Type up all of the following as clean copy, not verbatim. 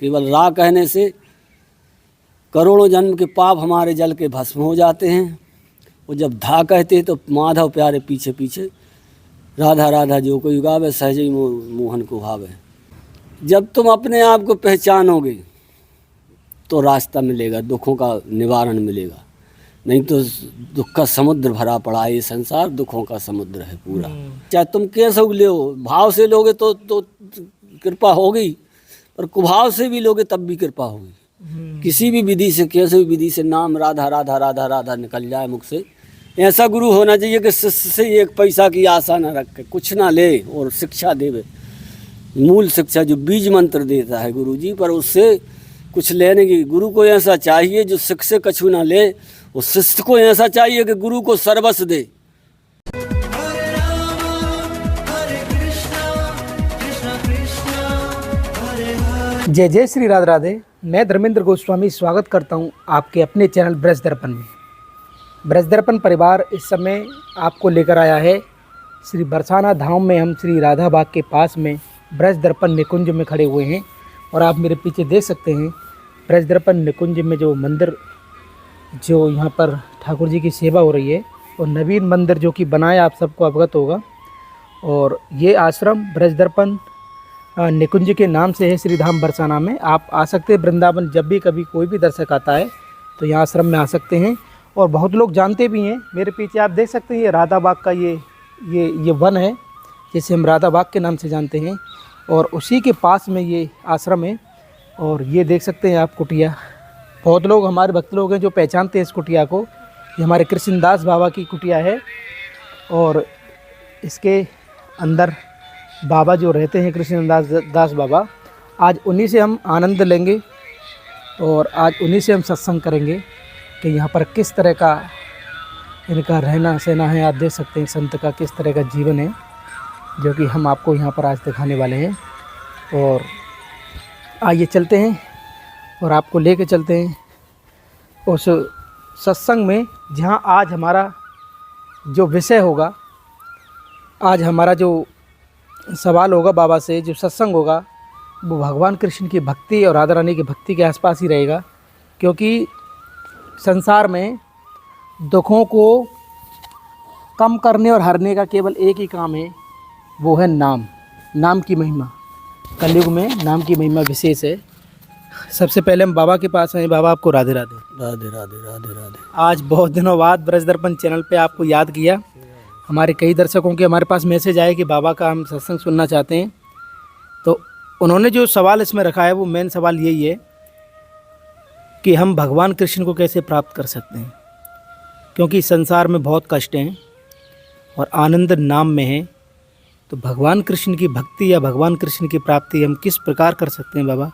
केवल रा कहने से करोड़ों जन्म के पाप हमारे जल के भस्म हो जाते हैं। और जब धा कहते हैं तो माधव प्यारे पीछे पीछे, राधा राधा जो कोई गावे, सहज ही मोहन को भावे। जब तुम अपने आप को पहचानोगे तो रास्ता मिलेगा, दुखों का निवारण मिलेगा। नहीं तो दुख का समुद्र भरा पड़ा है, ये संसार दुखों का समुद्र है पूरा। चाहे तुम कैसे ले हो, भाव से लोगे तो कृपा होगी, पर कुभाव से भी लोगे तब भी कृपा होगी। किसी भी विधि से, कैसे भी विधि से नाम राधा राधा राधा राधा निकल जाए मुख से। ऐसा गुरु होना चाहिए कि शिष्य से एक पैसा की आशा न रखे, कुछ ना ले और शिक्षा देवे, मूल शिक्षा जो बीज मंत्र देता है गुरु जी, पर उससे कुछ लेने की। गुरु को ऐसा चाहिए जो शिष्य से कछु ना ले, और शिष्य को ऐसा चाहिए कि गुरु को सर्वस्व दे। जय जय श्री राधे राधे। मैं धर्मेंद्र गोस्वामी स्वागत करता हूं आपके अपने चैनल ब्रज दर्पण में। ब्रज दर्पण परिवार इस समय आपको लेकर आया है श्री बरसाना धाम में। हम श्री राधा बाग के पास में ब्रज दर्पण निकुंज में खड़े हुए हैं और आप मेरे पीछे देख सकते हैं ब्रज दर्पण निकुंज में जो मंदिर, जो यहाँ पर ठाकुर जी की सेवा हो रही है, और नवीन मंदिर जो कि बनाया आप सबको अवगत होगा। और ये आश्रम ब्रज दर्पण निकुंज के नाम से है श्री धाम बरसाना में। आप आ सकते हैं वृंदावन, जब भी कभी कोई भी दर्शक आता है तो यहाँ आश्रम में आ सकते हैं। और बहुत लोग जानते भी हैं। मेरे पीछे आप देख सकते हैं ये राधा बाग का ये वन है, जिसे हम राधा बाग के नाम से जानते हैं, और उसी के पास में ये आश्रम है। और ये देख सकते हैं आप कुटिया, बहुत लोग हमारे भक्त लोग हैं जो पहचानते हैं इस कुटिया को। ये हमारे कृष्णदास बाबा की कुटिया है, और इसके अंदर बाबा जो रहते हैं कृष्णदास बाबा, आज उन्हीं से हम आनंद लेंगे और आज उन्हीं से हम सत्संग करेंगे कि यहाँ पर किस तरह का इनका रहना सहना है। आप देख सकते हैं संत का किस तरह का जीवन है, जो कि हम आपको यहाँ पर आज दिखाने वाले हैं। और आइए चलते हैं और आपको लेके चलते हैं उस सत्संग में, जहाँ आज हमारा जो विषय होगा, आज हमारा जो सवाल होगा बाबा से, जो सत्संग होगा, वो भगवान कृष्ण की भक्ति और राधा रानी की भक्ति के आसपास ही रहेगा। क्योंकि संसार में दुखों को कम करने और हरने का केवल एक ही काम है, वो है नाम की महिमा। कलयुग में नाम की महिमा विशेष है। सबसे पहले हम बाबा के पास आए। बाबा, आपको राधे राधे। राधे राधे राधे राधे। आज बहुत दिनों बाद ब्रज दर्पण चैनल पे आपको याद किया। हमारे कई दर्शकों के हमारे पास मैसेज आए कि बाबा का हम सत्संग सुनना चाहते हैं। तो उन्होंने जो सवाल इसमें रखा है, वो मेन सवाल यही है कि हम भगवान कृष्ण को कैसे प्राप्त कर सकते हैं। क्योंकि संसार में बहुत कष्ट हैं और आनंद नाम में है। तो भगवान कृष्ण की भक्ति या भगवान कृष्ण की प्राप्ति हम किस प्रकार कर सकते हैं बाबा,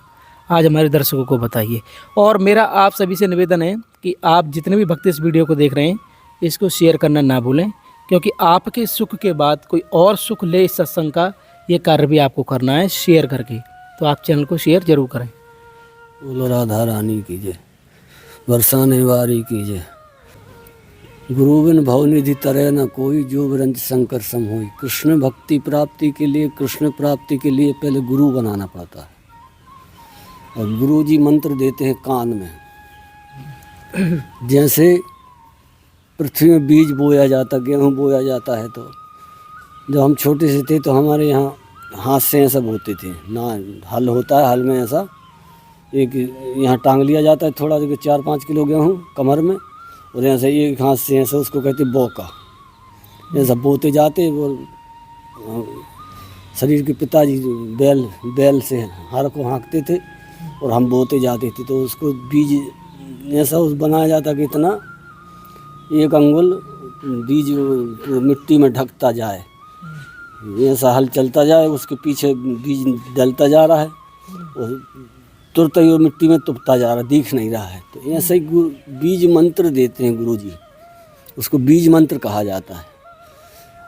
आज हमारे दर्शकों को बताइए। और मेरा आप सभी से निवेदन है कि आप जितने भी भक्त इस वीडियो को देख रहे हैं, इसको शेयर करना ना भूलें, क्योंकि आपके सुख के बाद कोई और सुख ले इस सत्संग का, ये कार्य भी आपको करना है शेयर करके। तो आप चैनल को शेयर जरूर करें। बोलो राधा रानी की जय, बरसाने वारी की जय। गुरु बिन भवनिधि तरह न कोई, जो विरंज शंकर सम होई। कृष्ण भक्ति प्राप्ति के लिए, कृष्ण प्राप्ति के लिए पहले गुरु बनाना पड़ता है। और गुरु जी मंत्र देते हैं कान में। जैसे पृथ्वी में बीज बोया जाता, गेहूँ बोया जाता है, तो जब हम छोटे से थे तो हमारे यहाँ हाथ से ऐसा बोते थे ना। हल होता है, हल में ऐसा एक यहाँ टांग लिया जाता है, थोड़ा 4-5 किलो गेहूँ कमर में, और ऐसे एक हाथ से ऐसा, उसको कहते बोका। ऐसा बोते जाते, वो शरीर के पिताजी बैल से हर को हाँकते थे और हम बोते जाते थे। तो उसको बीज ऐसा उस बनाया जाता कि इतना एक अंगुल बीज मिट्टी में ढकता जाए, ऐसा हल चलता जाए, उसके पीछे बीज डलता जा रहा है और तुरंत ही वो मिट्टी में तुपता जा रहा है, दिख नहीं रहा है। तो ऐसे ही बीज मंत्र देते हैं गुरु जी, उसको बीज मंत्र कहा जाता है।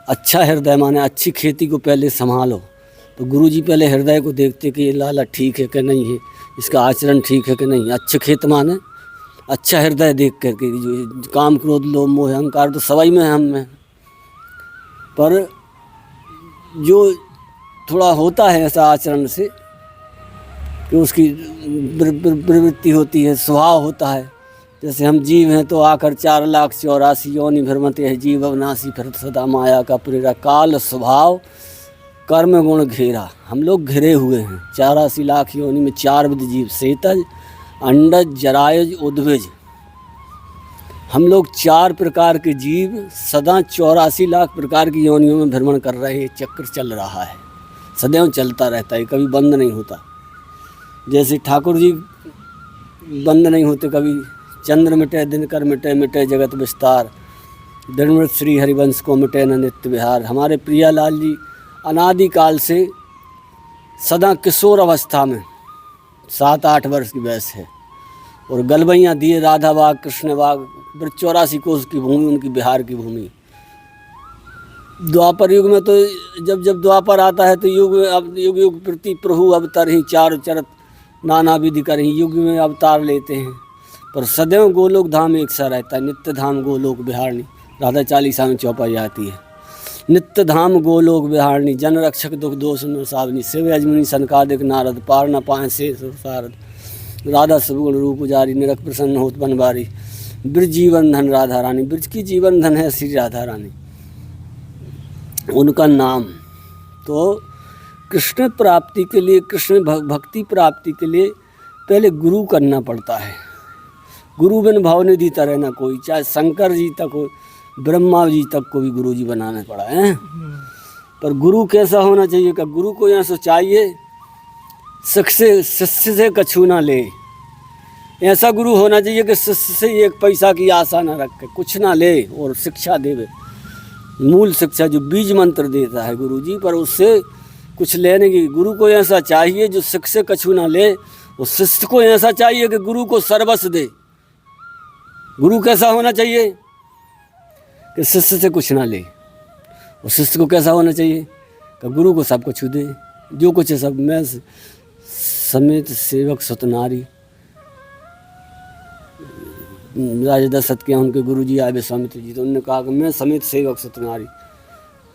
अच्छा हृदय माने अच्छी खेती को पहले संभालो। तो गुरु जी पहले हृदय को देखते कि ये लाला ठीक है कि नहीं है, इसका आचरण ठीक है कि नहीं। अच्छे खेत माने अच्छा हृदय देख करके, जो काम क्रोध लोभ मोह अहंकार तो सवाई में है हम में, पर जो थोड़ा होता है ऐसा आचरण से कि उसकी प्रवृत्ति होती है, स्वभाव होता है। जैसे हम जीव हैं तो आकर 4,84,000 योनि भ्रमते है जीव अविनाशी फिरत सदा माया का प्रेरा काल स्वभाव कर्म गुण घेरा। हम लोग घिरे हुए हैं 84 लाख योनि में 4 विध जीव, सेतज अंडज जरायुज उद्भिज। हम लोग 4 प्रकार के जीव सदा 84 लाख प्रकार की योनियों में भ्रमण कर रहे हैं। चक्र चल रहा है, सदैव चलता रहता है, कभी बंद नहीं होता। जैसे ठाकुर जी बंद नहीं होते, कभी चंद्र मिटे दिनकर मिटे, मिटे जगत विस्तार, दृढ़ श्री हरिवंश को मिटे न नित्य विहार। हमारे प्रियालाल जी अनादिकाल से सदा किशोर अवस्था में 7-8 वर्ष की वयस है, और गलबैयाँ दिए राधा बाग कृष्ण बाग 84 कोस की भूमि उनकी बिहार की भूमि। द्वापर युग में तो जब जब द्वापर आता है तो युग अब युग युग प्रति प्रभु अवतार ही 4 चरत नाना विधि कर ही युग में अवतार लेते हैं, पर सदैव गोलोक धाम एक सा रहता है। नित्य धाम गोलोक बिहारणी, राधा चालीसा में चौपाई आती है। नित्य धाम गोलोक बिहारणी, जन रक्षक दुख दोष न सावनी, शिव अजमुनि सनकादिक नारद, पार न पाए से सारद। राधा सगुण रूप जारी, निरख प्रसन्न होत बनवारी, ब्रज जीवन धन राधा रानी। ब्रज की जीवन धन है श्री राधा रानी, उनका नाम। तो कृष्ण प्राप्ति के लिए, कृष्ण भक्ति प्राप्ति के लिए पहले गुरु करना पड़ता है। गुरु बिन भावनिधि तरह न कोई, चाहे शंकर जी तक हो, ब्रह्मा जी तक को भी गुरु जी बनाना पड़ा है। पर गुरु कैसा होना चाहिए? कि गुरु को यहाँ से चाहिए शिष्य से कछु ना ले। ऐसा गुरु होना चाहिए कि शिष्य से 1 पैसा की आशा ना रखे, कुछ ना ले और शिक्षा देवे, मूल शिक्षा जो बीज मंत्र देता है गुरु जी, पर उससे कुछ लेने की। गुरु को ऐसा चाहिए जो शिष्य से कछु ना ले, और शिष्य को ऐसा चाहिए कि गुरु को सर्वस्व दे। गुरु कैसा होना चाहिए कि शिष्य से कुछ ना ले, और शिष्य को कैसा होना चाहिए कि गुरु को सब कुछ दे, जो कुछ है सब। मैं समेत सेवक सतनारी, राजा दशरथ के उनके गुरु जी आए विश्वामित्र जी, तो उन्होंने कहा कि मैं समेत सेवक सतनारी,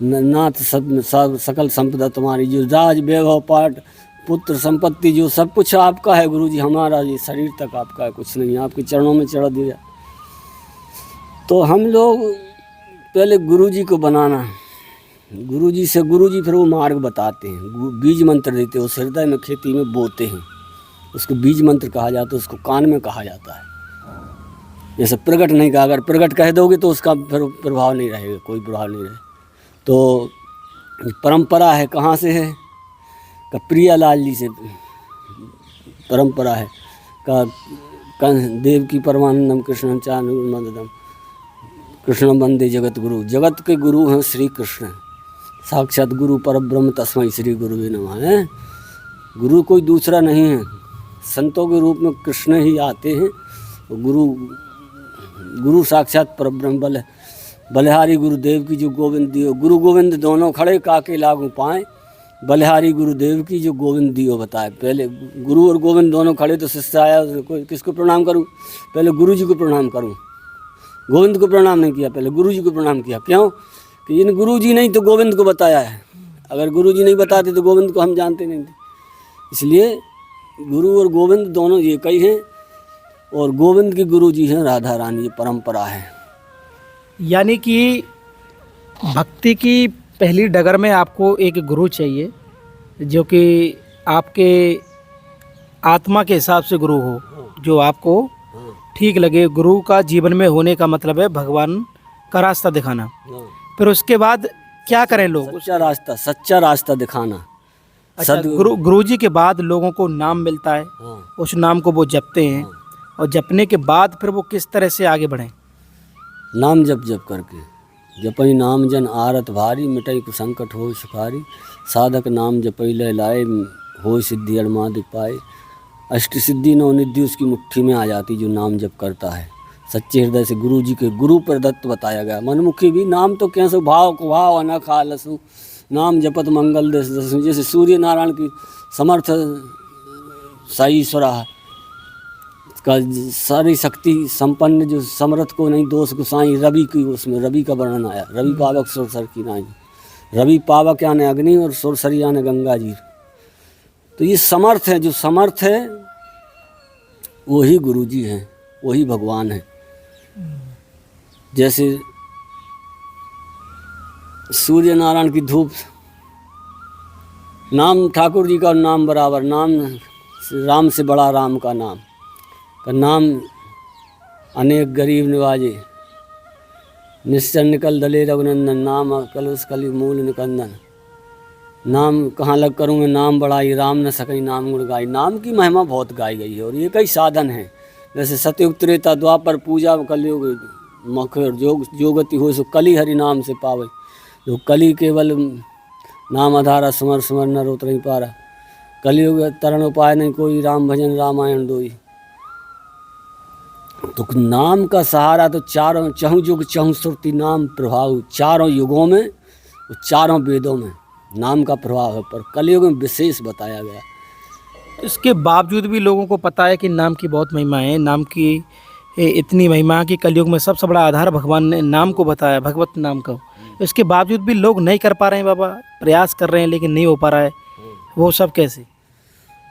नाथ सब सकल संपदा तुम्हारी। जो राज वैभव पाठ पुत्र संपत्ति जो सब कुछ आपका है गुरु जी, हमारा ये शरीर तक आपका है, कुछ नहीं, आपके चरणों में चढ़ा दिया। तो हम लोग पहले गुरु जी को बनाना, गुरु जी से, गुरु जी फिर वो मार्ग बताते हैं, बीज मंत्र देते हैं, उस हृदय में खेती में बोते हैं, उसको बीज मंत्र कहा जाता है, उसको कान में कहा जाता है। जैसे प्रगट नहीं कहा, अगर प्रगट कह दोगे तो उसका फिर प्रभाव नहीं रहेगा, कोई प्रभाव नहीं रहे। तो परंपरा है, कहाँ से है? का प्रियालाल जी से परंपरा है, का देव की परमानंदम कृष्णम चानुर्मदम कृष्ण वंदे जगत गुरु। जगत के गुरु हैं श्री कृष्ण, साक्षात गुरु परब्रह्म तस्मै श्री गुरुवे नमः है। गुरु कोई दूसरा नहीं है, संतों के रूप में कृष्ण ही आते हैं। गुरु साक्षात परब्रह्म बलिहारी गुरुदेव की जो गोविंद दियो, गुरु गोविंद दोनों खड़े काके लागू पाए, बलिहारी गुरुदेव की जो गोविंद दियो बताए। पहले गुरु और गोविंद दोनों खड़े, तो शिष्य आया, किसको प्रणाम करूं? पहले गुरु जी को प्रणाम करूं, गोविंद को प्रणाम नहीं किया, पहले गुरु जी को प्रणाम किया। क्यों? कि इन गुरु जी नहीं तो गोविंद को बताया है, अगर गुरु जी नहीं बताते तो गोविंद को हम जानते नहीं थे। इसलिए गुरु और गोविंद दोनों ये कई हैं, और गोविंद के गुरु जी हैं राधा रानी, ये परंपरा है। यानी कि भक्ति की पहली डगर में आपको एक गुरु चाहिए जो कि आपके आत्मा के हिसाब से गुरु हो, जो आपको ठीक लगे। गुरु का जीवन में होने का मतलब है भगवान का रास्ता दिखाना। फिर उसके बाद क्या करें लोग? सच्चा रास्ता दिखाना। अच्छा, गुरु जी के बाद लोगों को नाम मिलता है, उस नाम को वो जपते हैं, और जपने के बाद फिर वो किस तरह से आगे बढ़ें? नाम जप करके, जपई नाम जन आरत भारी, मिटई संकट हो सुखारी, साधक नाम जपई ले लाए, हो सिद्धि अड़मादि पाए। अष्ट सिद्धि नवनिधि उसकी मुट्ठी में आ जाती जो नाम जप करता है सच्चे हृदय से। गुरु जी के गुरु प्रदत्त बताया गया। मनमुखी भी नाम तो कैसे भाव को भाव न खालसु, नाम जपत मंगल दसु। जैसे सूर्य नारायण की समर्थ साईश्वरा का सारी शक्ति संपन्न जो समर्थ को नहीं दोष गुसाई, रवि की, उसमें रवि का वर्णन आया। रवि पावक सुरसर की नाई, रवि पावक यानी अग्नि और सुरसरी यानी गंगा जी। तो ये समर्थ है, जो समर्थ है वही गुरु जी हैं, वही भगवान है। जैसे सूर्य नारायण की धूप, नाम ठाकुर जी का नाम बराबर, नाम राम से बड़ा राम का नाम अनेक गरीब निवाजे, निश्चर निकल दले रघुनंदन, नाम कलुष कलि मूल निकंदन। नाम कहाँ लग करूँगे नाम बड़ाई, राम न सकई नाम गुण गाई। नाम की महिमा बहुत गाई गई है और ये कई साधन हैं। जैसे सतयुग त्रेता द्वापर पूजा कलयुग मखर जो गति हो सो कली हरि नाम से पावे। जो कली केवल नाम आधारा, सुमर सुमर न रोत नहीं पारा। कलयुग तरण उपाय नहीं कोई, राम भजन रामायण दोई। तो नाम का सहारा तो चारों चहुँ युग चहुँ श्रुति नाम प्रभाव, चारों युगों में, चारों वेदों में नाम का प्रभाव है, पर कलयुग में विशेष बताया गया। इसके बावजूद भी लोगों को पता है कि नाम की बहुत महिमा है, नाम की इतनी महिमा कि कलयुग में सबसे बड़ा आधार भगवान ने नाम को बताया, भगवत नाम को। इसके बावजूद भी लोग नहीं कर पा रहे हैं बाबा, प्रयास कर रहे हैं लेकिन नहीं हो पा रहा है। वो सब कैसे?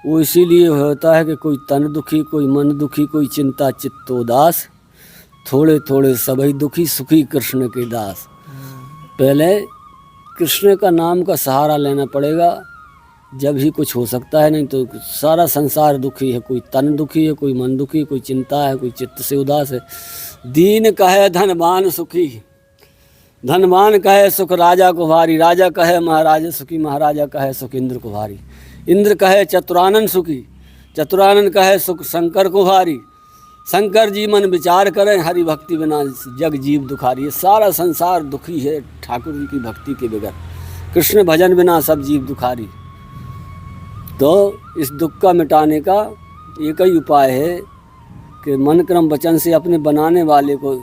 वो इसीलिए होता है कि कोई तन दुखी, कोई मन दुखी, कोई चिंता चित्त उदास, थोड़े थोड़े सभी दुखी सुखी कृष्ण के दास। पहले कृष्ण का नाम का सहारा लेना पड़ेगा, जब ही कुछ हो सकता है, नहीं तो सारा संसार दुखी है। कोई तन दुखी है, कोई मन दुखी, कोई चिंता है, कोई चित्त से उदास है। दीन कहे धनवान सुखी, धनवान कहे सुख राजा को भारी, राजा कहे महाराजा सुखी, महाराजा कहे सुख इंद्र को भारी। इंद्र कहे चतुरानन सुखी, चतुरानन कहे सुख शंकर को भारी। शंकर जी मन विचार करें, हरि भक्ति बिना जग जीव दुखारी। ये सारा संसार दुखी है ठाकुर जी की भक्ति के बगैर, कृष्ण भजन बिना सब जीव दुखारी। तो इस दुख का मिटाने का एक ही उपाय है कि मन क्रम वचन से अपने बनाने वाले को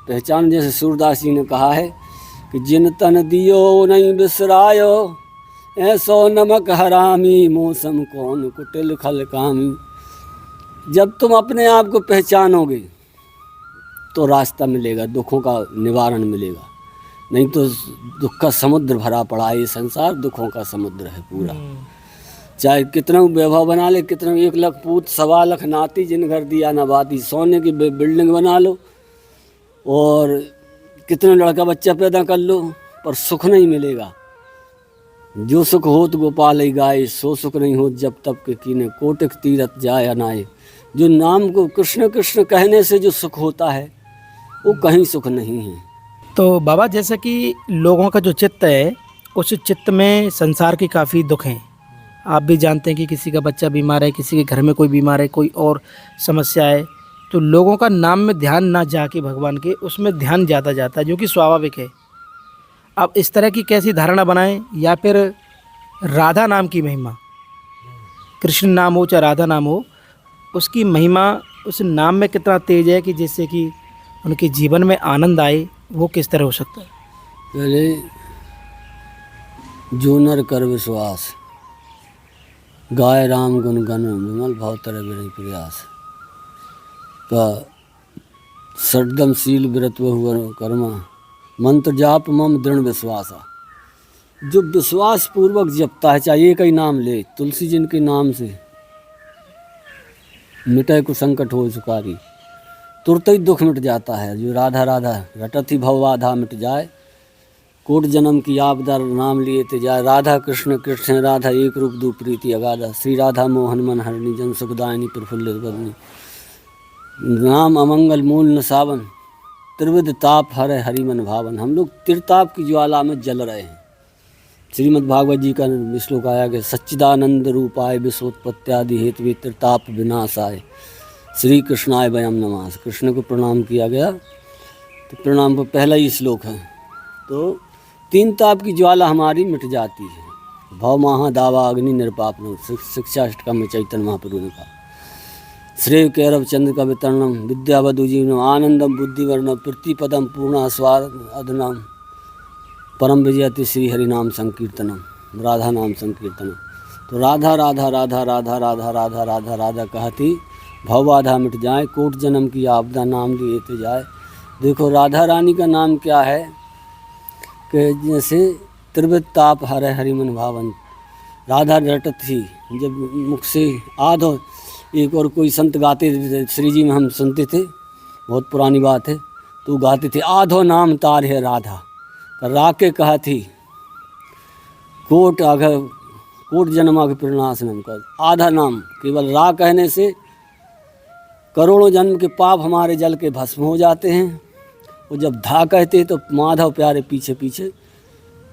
पहचान। जैसे सूरदास जी ने कहा है कि जिन तन दियो नहीं बिसरायो, ऐसो नमक हरामी, मौसम कौन कुटिल खल कामी। जब तुम अपने आप को पहचानोगे तो रास्ता मिलेगा, दुखों का निवारण मिलेगा। नहीं तो दुख का समुद्र भरा पड़ा है, ये संसार दुखों का समुद्र है पूरा। चाहे कितना वैभव बना ले, कितना 1 लाख पूत 1.25 लाख नाती, जिन घर दिया न बाती, सोने की बिल्डिंग बना लो और कितना लड़का बच्चा पैदा कर लो, पर सुख नहीं मिलेगा। जो सुख होत गोपाल ही गाए, सो सुख नहीं होत जब तब के कीने, कोटिक तीरथ जाए अनाए। जो नाम को कृष्ण कृष्ण कहने से जो सुख होता है वो कहीं सुख नहीं है। तो बाबा जैसा कि लोगों का जो चित्त है, उस चित्त में संसार के काफ़ी दुख हैं। आप भी जानते हैं कि किसी का बच्चा बीमार है, किसी के घर में कोई बीमार है, कोई और समस्या है, तो लोगों का नाम में ध्यान ना जाके भगवान के, उसमें ध्यान ज़्यादा जाता है, जो कि स्वाभाविक है। अब इस तरह की कैसी धारणा बनाएं, या फिर राधा नाम की महिमा, कृष्ण नाम हो चाहे राधा नाम हो, उसकी महिमा उस नाम में कितना तेज है कि जिससे कि उनके जीवन में आनंद आए, वो किस तरह हो सकता है? पहले जो नर कर विश्वास, गाय राम गुण गण, विमल भाव तरह विरही प्रयास। का सदगमशील व्रत हुआ कर्मा, मंत्र जाप मम दृढ़ विश्वासा। जो विश्वास पूर्वक जपता है, चाहे एक ही नाम ले, तुलसी जी के नाम से मिटे को संकट हो सुकारी, तुरंत ही दुख मिट जाता है। जो राधा राधा रटत ही भवबाधा मिट जाए, कोट जन्म की आपदा नाम लिए ते जाए। राधा कृष्ण कृष्ण राधा एक रूप दू प्रीति अगाधा, श्री राधा मोहन मन हरणी, जन सुखदायिनी प्रफुल्लित बदनी। नाम अमंगल मूल न सावन, त्रिविध ताप हरे हरि मन भावन। हम लोग त्रिताप की ज्वाला में जल रहे हैं। श्रीमद् भागवत जी का श्लोक आया कि सच्चिदानंद रूपाय विश्वोत्पत्त्यादि हेतु त्रिताप विनाशाय श्री कृष्णाय वयम नमः। कृष्ण को प्रणाम किया गया, तो प्रणाम को पहला ही श्लोक है। तो 3 ताप की ज्वाला हमारी मिट जाती है। भव महा दावा अग्नि निरपापन, शिक्षा अष्टकम में चैतन्य महाप्रभु ने कहा। श्रेय कैरव चंद्र का वितरणम, विद्यावधु जीवनम, आनंदम बुद्धिवर्णम, प्रतिपदम पूर्ण स्वाद अधनम, परम विजयति श्री हरि नाम संकीर्तनम, राधा नाम संकीर्तनम। तो राधा राधा राधा राधा राधा राधा राधा राधा कहती भवबाधा मिट जाए, कोट जन्म की आपदा नाम लिए तो जाए। देखो राधा रानी का नाम क्या है कि जैसे त्रिविध ताप हरे हरि मन भावन, राधा रटत थी जब मुख से आधो। एक और कोई संत गाते थे, श्री जी में हम सुनते थे, बहुत पुरानी बात है, तो गाते थे आधो नाम तार है राधा, राके कहा थी कोट जन्म आगे प्रणाशनम कर। आधा नाम केवल रा कहने से करोड़ों जन्म के पाप हमारे जल के भस्म हो जाते हैं। और जब धा कहते तो माधव प्यारे पीछे पीछे,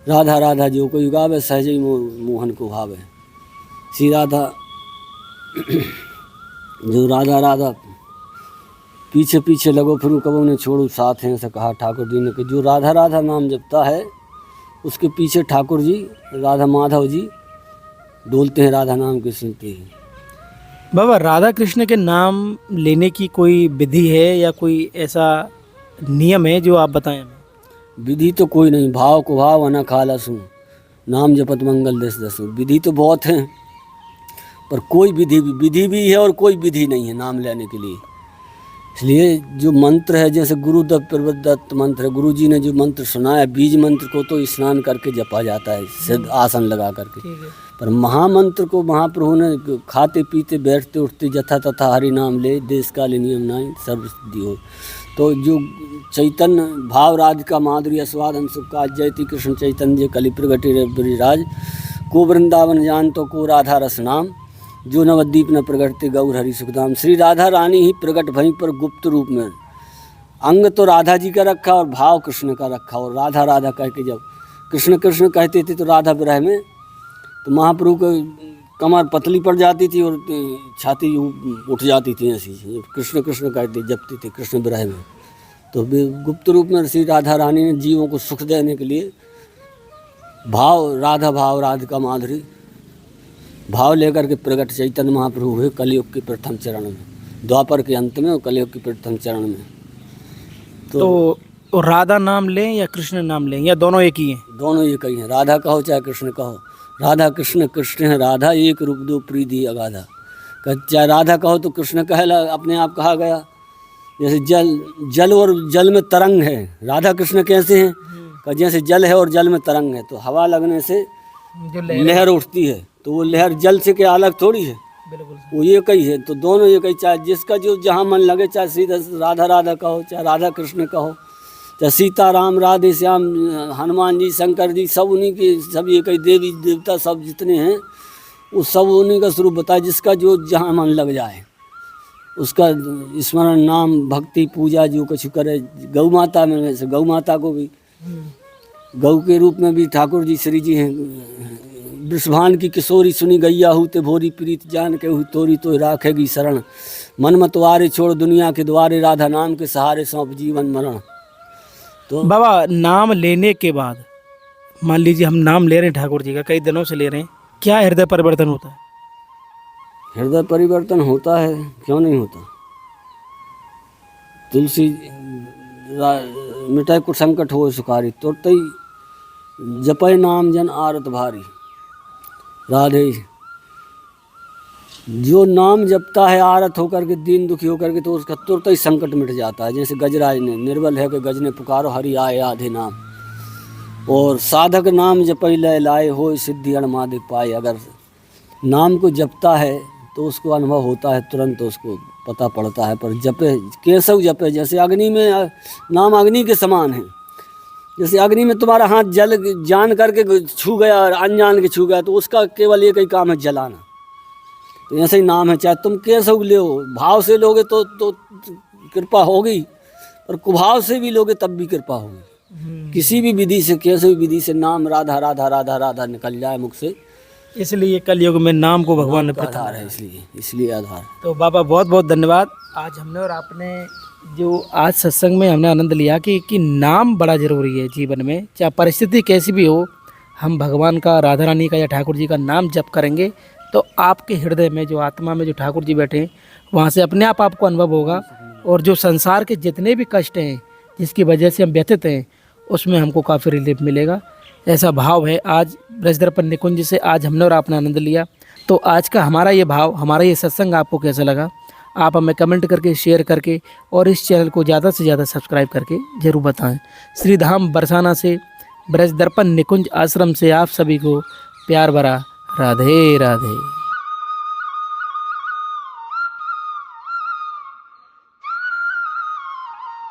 राधा राधा जो कोई गावे सहज ही मोहन को भावे। श्री राधा जो राधा राधा पीछे पीछे लगो फिर कबो ने छोड़ू साथ हैं, ऐसा कहा ठाकुर जी ने कि जो राधा राधा नाम जपता है उसके पीछे ठाकुर जी राधा माधव जी डोलते हैं राधा नाम के सुनते ही। बाबा राधा कृष्ण के नाम लेने की कोई विधि है या कोई ऐसा नियम है जो आप बताएं हमें? विधि तो कोई नहीं, भाव को भाव अना खालसू, नाम जपत मंगल दस दसू। विधि तो बहुत हैं पर कोई विधि भी है और कोई विधि नहीं है नाम लेने के लिए। इसलिए जो मंत्र है, जैसे गुरुदत्त प्रदत्त मंत्र है, गुरु जी ने जो मंत्र सुनाया, बीज मंत्र को तो स्नान करके जपा जाता है, सिद्ध आसन लगा करके। पर महामंत्र को महाप्रभु ने खाते पीते बैठते उठते जथा तथा हरि नाम ले, देश काल नियम नाई सर्व सिद्धि हो। तो जो चैतन्य भाव राज का माधुर्य स्वादन सुख का जयति कृष्ण चैतन्य कलि प्रगटे ब्रिराज, को वृंदावन जान तो को राधा रस नाम, जो नवद्वीप न प्रगटते गौर हरि सुखधाम। श्री राधा रानी ही प्रकट भई पर गुप्त रूप में, अंग तो राधा जी का रखा और भाव कृष्ण का रखा। और राधा राधा कह के जब कृष्ण कृष्ण कहते थे तो राधा विरह में तो महाप्रभु को कमर पतली पड़ जाती थी और छाती उठ जाती थी ऐसी, कृष्ण कृष्ण कहते जपते थे कृष्ण विरह में। तो गुप्त रूप में श्री राधा रानी ने जीवों को सुख देने के लिए भाव राधिका माधुरी भाव लेकर के प्रकट चैतन्य महाप्रभु हुए कलयुग के प्रथम चरण में, द्वापर के अंत में और कलयुग के प्रथम चरण में। तो राधा नाम लें या कृष्ण नाम लें या दोनों एक ही हैं? दोनों एक ही हैं, राधा कहो चाहे कृष्ण कहो। राधा कृष्ण, कृष्ण है राधा, एक रूप दो प्रीति अगाधा। चाहे राधा कहो तो कृष्ण कहला अपने आप कहा गया। जैसे जल और जल में तरंग है, राधा कृष्ण कैसे हैं? जैसे जल है और जल में तरंग है, तो हवा लगने से जो लहर उठती है, तो वो लहर जल से क्या अलग थोड़ी है, वो एक ही है। तो दोनों एक ही, चाहे जिसका जो जहाँ मन लगे, चाहे सीधा राधा राधा कहो चाहे राधा कृष्ण कहो, चाहे सीता राम राधे श्याम हनुमान जी शंकर जी, सब उन्हीं के, सब एक ही देवी देवता सब जितने हैं वो सब उन्हीं का स्वरूप बताए। जिसका जो जहाँ मन लग जाए उसका स्मरण नाम भक्ति पूजा जो कुछ करे। गौ माता में वैसे गौ माता को भी गौ के रूप में भी ठाकुर जी श्री जी हैं। वृषभान की किशोरी सुनी गैया हूँ ते भोरी प्रीत जान के हुई तोरी तो राखेगी शरण, मन मतवारे छोड़ दुनिया के द्वारे, राधा नाम के सहारे सौंप जीवन मरण। तो बाबा नाम लेने के बाद मान लीजिए हम नाम ले रहे हैं ठाकुर जी का, कई दिनों से ले रहे हैं, क्या हृदय परिवर्तन होता है? हृदय परिवर्तन होता है, क्यों नहीं होता। तुलसी मिटाए कुछ संकट हो सुखारी, तुरते ही जपय नाम जन आरत भारी। राधे जो नाम जपता है आरत होकर के, दीन दुखी होकर के, तो उसका तुरंत ही संकट मिट जाता है। जैसे गजराज ने, निर्बल है कि गज ने पुकारो हरि आए आधे नाम, और साधक नाम जपई लय लाए हो सिद्धि अणमादिक पाए। अगर नाम को जपता है तो उसको अनुभव होता है, तुरंत उसको पता पड़ता है। पर जपे केशव जपे, जैसे अग्नि में, नाम अग्नि के समान है। जैसे अग्नि में तुम्हारा हाथ जल जान करके छू गया और अनजान के छू गया, तो उसका केवल एक ही काम है, जलाना। तो ऐसे ही नाम है, चाहे तुम केशव ले हो, भाव से लोगे तो कृपा होगी, और कुभाव से भी लोगे तब भी कृपा होगी। किसी भी विधि से, केशव विधि से नाम राधा राधा राधा राधा निकल जाए मुख से, इसलिए कलयुग में नाम को भगवान ने प्रथम है, इसलिए आधार। तो बाबा बहुत बहुत धन्यवाद। आज हमने और आपने जो आज सत्संग में हमने आनंद लिया कि नाम बड़ा ज़रूरी है जीवन में, चाहे परिस्थिति कैसी भी हो, हम भगवान का, राधा रानी का या ठाकुर जी का नाम जप करेंगे तो आपके हृदय में, जो आत्मा में जो ठाकुर जी बैठे हैं, वहाँ से अपने आप आपको अनुभव होगा। और जो संसार के जितने भी कष्ट हैं जिसकी वजह से हम व्यथित हैं, उसमें हमको काफ़ी रिलीफ मिलेगा, ऐसा भाव है। आज ब्रजदर्पण निकुंज से आज हमने और आपने आनंद लिया। तो आज का हमारा ये भाव, हमारा ये सत्संग आपको कैसा लगा, आप हमें कमेंट करके, शेयर करके और इस चैनल को ज़्यादा से ज़्यादा सब्सक्राइब करके ज़रूर बताएं। श्री धाम बरसाना से, ब्रजदर्पण निकुंज आश्रम से आप सभी को प्यार भरा राधे राधे।